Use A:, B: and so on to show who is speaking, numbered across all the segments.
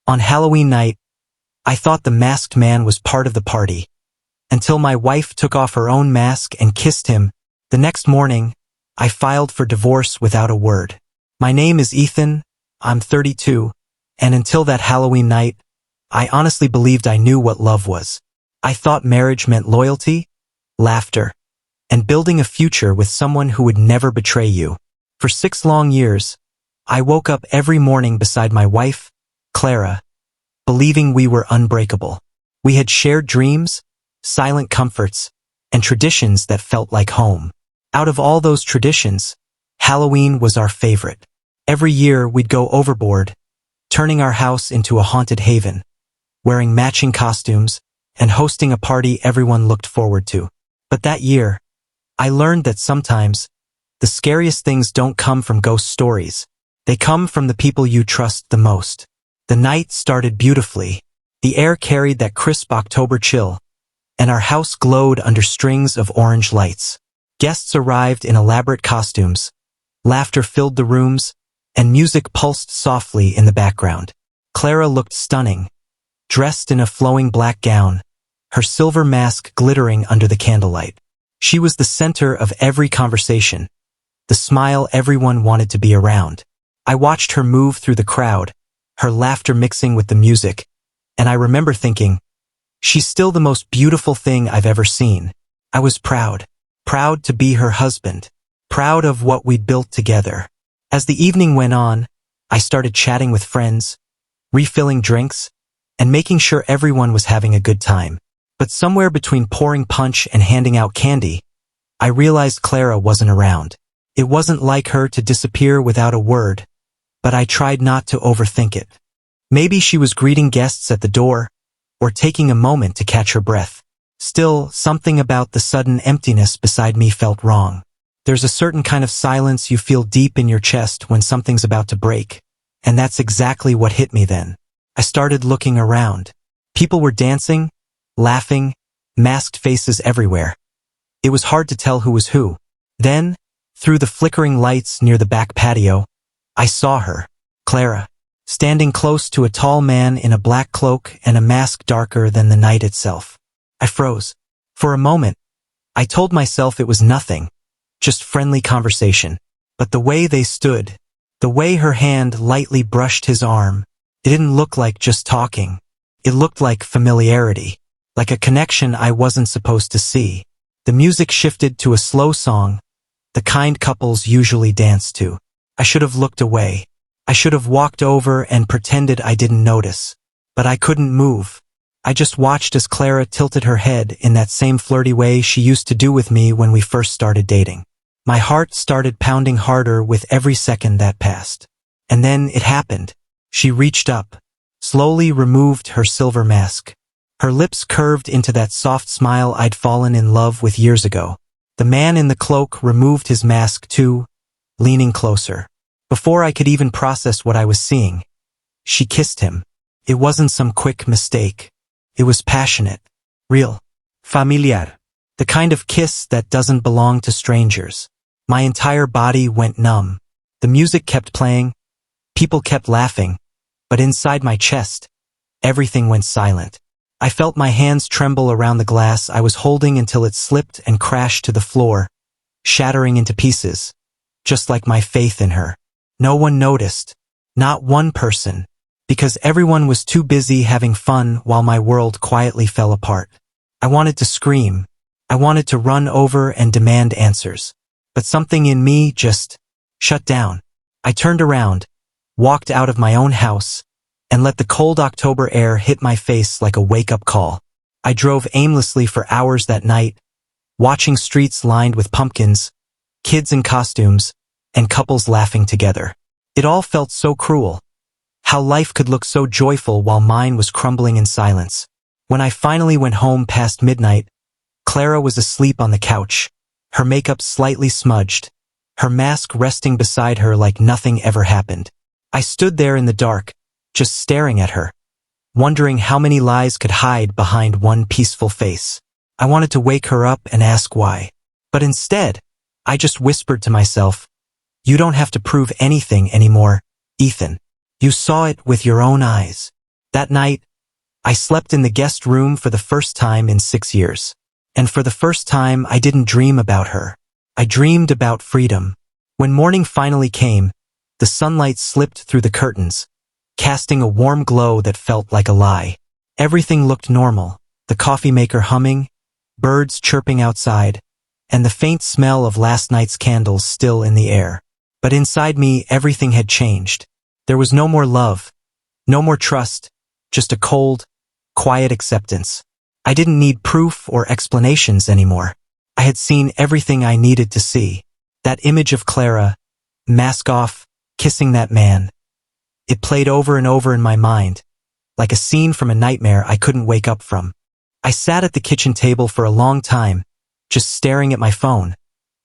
A: On Halloween night, I thought the masked man was part of the party, until my wife took off her own mask and kissed him. The next morning, I filed for divorce without a word. My name is Ethan, I'm 32, and until that Halloween night, I honestly believed I knew what love was. I thought marriage meant loyalty, laughter, and building a future with someone who would never betray you. For 6 long years, I woke up every morning beside my wife, Clara, believing we were unbreakable. We had shared dreams, silent comforts, and traditions that felt like home. Out of all those traditions, Halloween was our favorite. Every year we'd go overboard, turning our house into a haunted haven, wearing matching costumes, and hosting a party everyone looked forward to. But that year, I learned that sometimes, the scariest things don't come from ghost stories. They come from the people you trust the most. The night started beautifully. The air carried that crisp October chill, and our house glowed under strings of orange lights. Guests arrived in elaborate costumes, laughter filled the rooms, and music pulsed softly in the background. Clara looked stunning, dressed in a flowing black gown, her silver mask glittering under the candlelight. She was the center of every conversation, the smile everyone wanted to be around. I watched her move through the crowd, her laughter mixing with the music, and I remember thinking, she's still the most beautiful thing I've ever seen. I was proud to be her husband, proud of what we'd built together. As the evening went on, I started chatting with friends, refilling drinks, and making sure everyone was having a good time. But somewhere between pouring punch and handing out candy, I realized Clara wasn't around. It wasn't like her to disappear without a word, but I tried not to overthink it. Maybe she was greeting guests at the door, or taking a moment to catch her breath. Still, something about the sudden emptiness beside me felt wrong. There's a certain kind of silence you feel deep in your chest when something's about to break, and that's exactly what hit me then. I started looking around. People were dancing, laughing, masked faces everywhere. It was hard to tell who was who. Then, through the flickering lights near the back patio, I saw her, Clara, standing close to a tall man in a black cloak and a mask darker than the night itself. I froze. For a moment, I told myself it was nothing, just friendly conversation. But the way they stood, the way her hand lightly brushed his arm, it didn't look like just talking. It looked like familiarity, like a connection I wasn't supposed to see. The music shifted to a slow song, the kind couples usually dance to. I should have looked away. I should have walked over and pretended I didn't notice. But I couldn't move. I just watched as Clara tilted her head in that same flirty way she used to do with me when we first started dating. My heart started pounding harder with every second that passed. And then it happened. She reached up, slowly removed her silver mask. Her lips curved into that soft smile I'd fallen in love with years ago. The man in the cloak removed his mask too, leaning closer. Before I could even process what I was seeing, she kissed him. It wasn't some quick mistake. It was passionate, real, familiar, the kind of kiss that doesn't belong to strangers. My entire body went numb. The music kept playing, people kept laughing, but inside my chest, everything went silent. I felt my hands tremble around the glass I was holding until it slipped and crashed to the floor, shattering into pieces, just like my faith in her. No one noticed, not one person, because everyone was too busy having fun while my world quietly fell apart. I wanted to scream. I wanted to run over and demand answers. But something in me just shut down. I turned around, walked out of my own house, and let the cold October air hit my face like a wake-up call. I drove aimlessly for hours that night, watching streets lined with pumpkins, kids in costumes, and couples laughing together. It all felt so cruel. How life could look so joyful while mine was crumbling in silence. When I finally went home past midnight, Clara was asleep on the couch, her makeup slightly smudged, her mask resting beside her like nothing ever happened. I stood there in the dark, just staring at her, wondering how many lies could hide behind one peaceful face. I wanted to wake her up and ask why. But instead, I just whispered to myself, "You don't have to prove anything anymore, Ethan. You saw it with your own eyes. That night, I slept in the guest room for the first time in 6 years. And for the first time, I didn't dream about her. I dreamed about freedom. When morning finally came, the sunlight slipped through the curtains, casting a warm glow that felt like a lie. Everything looked normal, the coffee maker humming, birds chirping outside, and the faint smell of last night's candles still in the air. But inside me, everything had changed. There was no more love, no more trust, just a cold, quiet acceptance. I didn't need proof or explanations anymore. I had seen everything I needed to see. That image of Clara, mask off, kissing that man. It played over and over in my mind, like a scene from a nightmare I couldn't wake up from. I sat at the kitchen table for a long time, just staring at my phone,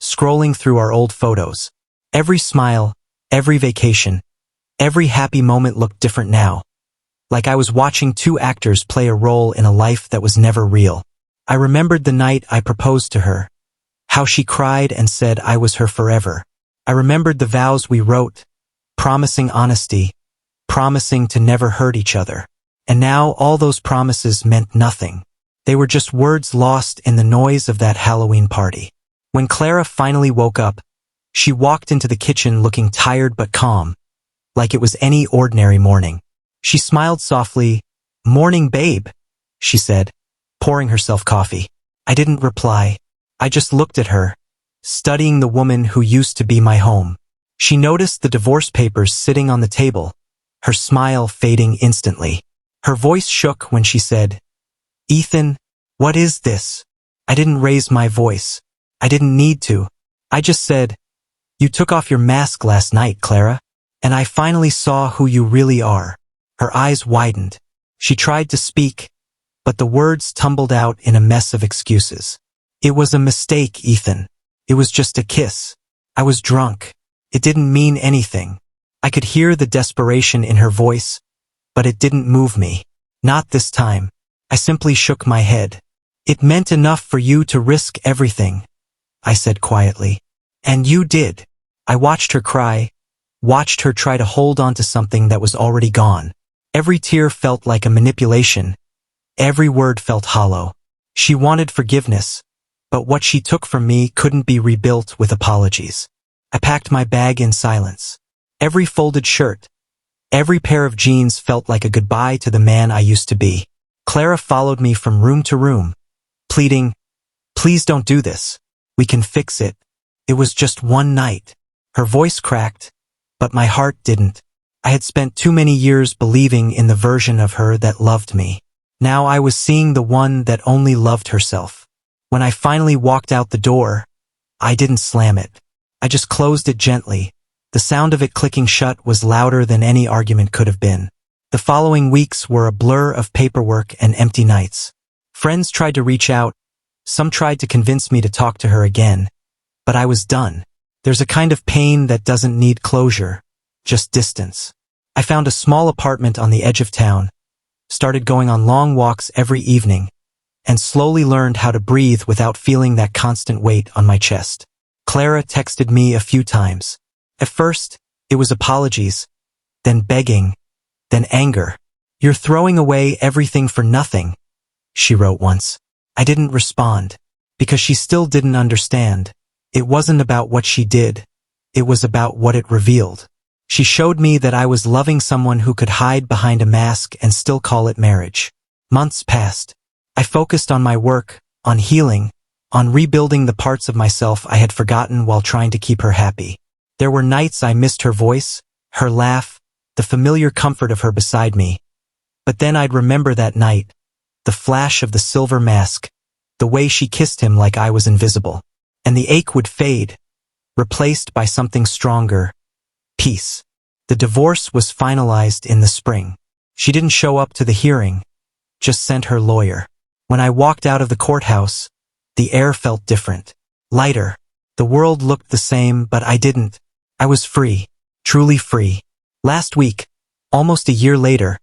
A: scrolling through our old photos. Every smile, every vacation, every happy moment looked different now. Like I was watching two actors play a role in a life that was never real. I remembered the night I proposed to her, how she cried and said I was her forever. I remembered the vows we wrote, promising honesty, promising to never hurt each other. And now all those promises meant nothing. They were just words lost in the noise of that Halloween party. When Clara finally woke up, she walked into the kitchen looking tired but calm, like it was any ordinary morning. She smiled softly. "Morning, babe," she said, pouring herself coffee. I didn't reply. I just looked at her, studying the woman who used to be my home. She noticed the divorce papers sitting on the table, her smile fading instantly. Her voice shook when she said, "Ethan, what is this?" I didn't raise my voice. I didn't need to. I just said, "You took off your mask last night, Clara, and I finally saw who you really are." Her eyes widened. She tried to speak, but the words tumbled out in a mess of excuses. "It was a mistake, Ethan. It was just a kiss. I was drunk. It didn't mean anything." I could hear the desperation in her voice, but it didn't move me. Not this time. I simply shook my head. "It meant enough for you to risk everything," I said quietly. "And you did." I watched her cry, watched her try to hold on to something that was already gone. Every tear felt like a manipulation. Every word felt hollow. She wanted forgiveness, but what she took from me couldn't be rebuilt with apologies. I packed my bag in silence. Every folded shirt, every pair of jeans felt like a goodbye to the man I used to be. Clara followed me from room to room, pleading, "Please don't do this. We can fix it. It was just one night." Her voice cracked, but my heart didn't. I had spent too many years believing in the version of her that loved me. Now I was seeing the one that only loved herself. When I finally walked out the door, I didn't slam it. I just closed it gently. The sound of it clicking shut was louder than any argument could have been. The following weeks were a blur of paperwork and empty nights. Friends tried to reach out. Some tried to convince me to talk to her again. But I was done. There's a kind of pain that doesn't need closure, just distance. I found a small apartment on the edge of town, started going on long walks every evening, and slowly learned how to breathe without feeling that constant weight on my chest. Clara texted me a few times. At first, it was apologies, then begging, then anger. "You're throwing away everything for nothing," she wrote once. I didn't respond, because she still didn't understand. It wasn't about what she did. It was about what it revealed. She showed me that I was loving someone who could hide behind a mask and still call it marriage. Months passed. I focused on my work, on healing, on rebuilding the parts of myself I had forgotten while trying to keep her happy. There were nights I missed her voice, her laugh, the familiar comfort of her beside me. But then I'd remember that night, the flash of the silver mask, the way she kissed him like I was invisible. And the ache would fade, replaced by something stronger, peace. The divorce was finalized in the spring. She didn't show up to the hearing, just sent her lawyer. When I walked out of the courthouse, the air felt different, lighter. The world looked the same, but I didn't. I was free, truly free. Last week, almost a year later,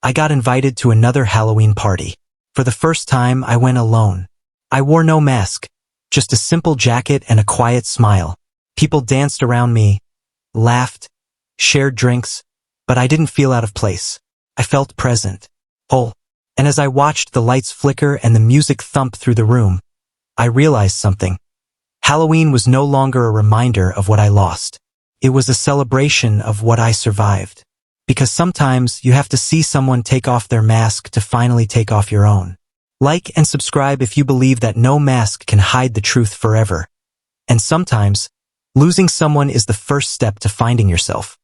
A: I got invited to another Halloween party. For the first time, I went alone. I wore no mask, just a simple jacket and a quiet smile. People danced around me, laughed, shared drinks, but I didn't feel out of place. I felt present, whole. And as I watched the lights flicker and the music thump through the room, I realized something. Halloween was no longer a reminder of what I lost. It was a celebration of what I survived. Because sometimes you have to see someone take off their mask to finally take off your own. Like and subscribe if you believe that no mask can hide the truth forever. And sometimes, losing someone is the first step to finding yourself.